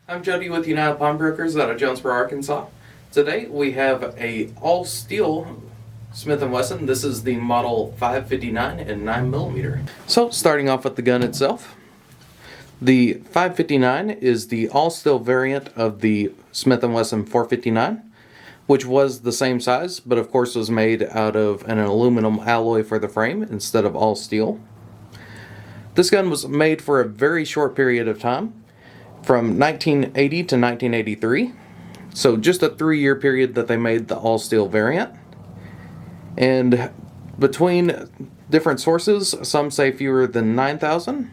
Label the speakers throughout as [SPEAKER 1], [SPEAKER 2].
[SPEAKER 1] I'm Jody with United Pawnbrokers out of Jonesboro, Arkansas. Today we have a all-steel Smith & Wesson. This is the model 559 and 9mm. So starting off with the gun itself. The 559 is the all-steel variant of the Smith & Wesson 459, which was the same size, but of course was made out of an aluminum alloy for the frame instead of all steel. This gun was made for a very short period of time, from 1980 to 1983. So just a 3-year period that they made the all-steel variant. And between different sources, some say fewer than 9,000,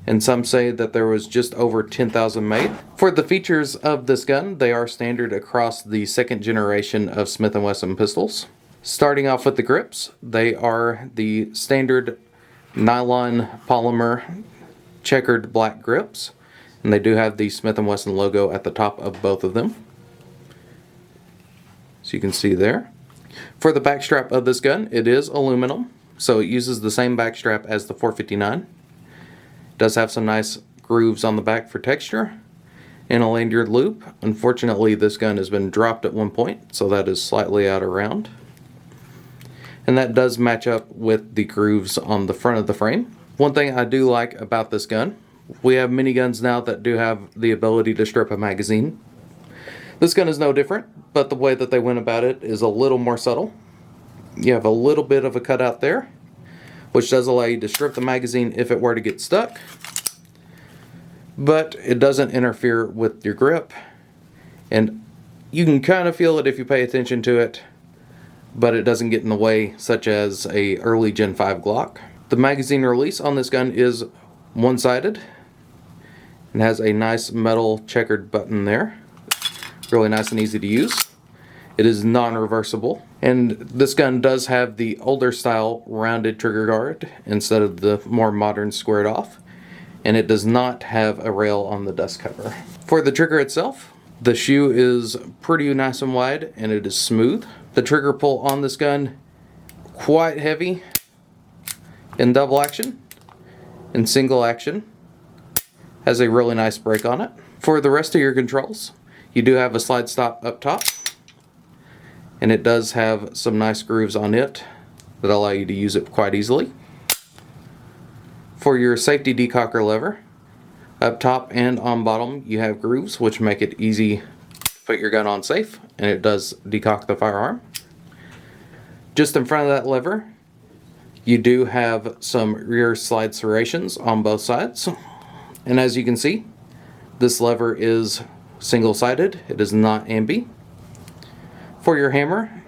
[SPEAKER 1] and some say that there was just over 10,000 made. For the features of this gun, they are standard across the second generation of Smith & Wesson pistols. Starting off with the grips, they are the standard nylon polymer checkered black grips, and they do have the Smith & Wesson logo at the top of both of them, so you can see there. For the back strap of this gun, it is aluminum, so it uses the same back strap as the 459. It does have some nice grooves on the back for texture and a lanyard loop. Unfortunately, this gun has been dropped at one point, so that is slightly out of round. And that does match up with the grooves on the front of the frame. One thing I do like about this gun, we have many guns now that do have the ability to strip a magazine. This gun is no different, but the way that they went about it is a little more subtle. You have a little bit of a cutout there, which does allow you to strip the magazine if it were to get stuck, but it doesn't interfere with your grip, and you can kind of feel it if you pay attention to it, but it doesn't get in the way, such as a early Gen 5 Glock. The magazine release on this gun is one-sided and has a nice metal checkered button there. Really nice and easy to use. It is non-reversible, and this gun does have the older style rounded trigger guard instead of the more modern squared off, and it does not have a rail on the dust cover. For the trigger itself, the shoe is pretty nice and wide, and it is smooth. The trigger pull on this gun, quite heavy in double action. In single action, has a really nice brake on it. For the rest of your controls, you do have a slide stop up top, and it does have some nice grooves on it that allow you to use it quite easily. For your safety decocker lever, up top and on bottom you have grooves which make it easy to put your gun on safe, and it does decock the firearm. Just in front of that lever, you do have some rear slide serrations on both sides, and as you can see, this lever is single-sided. It is not ambi. For your hammer,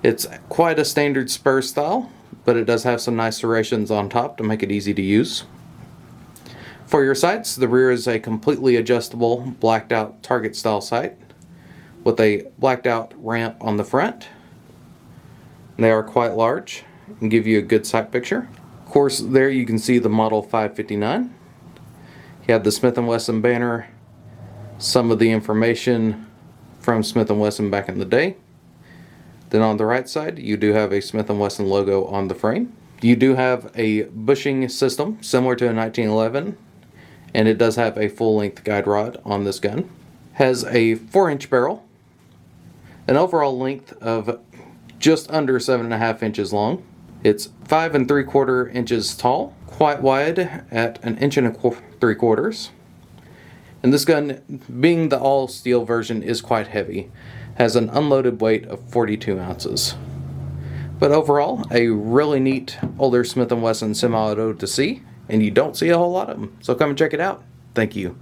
[SPEAKER 1] it's quite a standard spur style, but it does have some nice serrations on top to make it easy to use. For your sights, the rear is a completely adjustable blacked out target style sight with a blacked out ramp on the front. They are quite large and give you a good sight picture. Of course, there you can see the model 559. You have the Smith & Wesson banner, some of the information from Smith & Wesson back in the day. Then on the right side, you do have a Smith & Wesson logo on the frame. You do have a bushing system similar to a 1911, and it does have a full-length guide rod on this gun. Has a 4-inch barrel, an overall length of just under 7.5 inches long. It's 5 3/4 inches tall, quite wide at 1 3/4 inches. And this gun, being the all-steel version, is quite heavy. Has an unloaded weight of 42 ounces. But overall, a really neat older Smith & Wesson semi-auto to see, and you don't see a whole lot of them. So come and check it out. Thank you.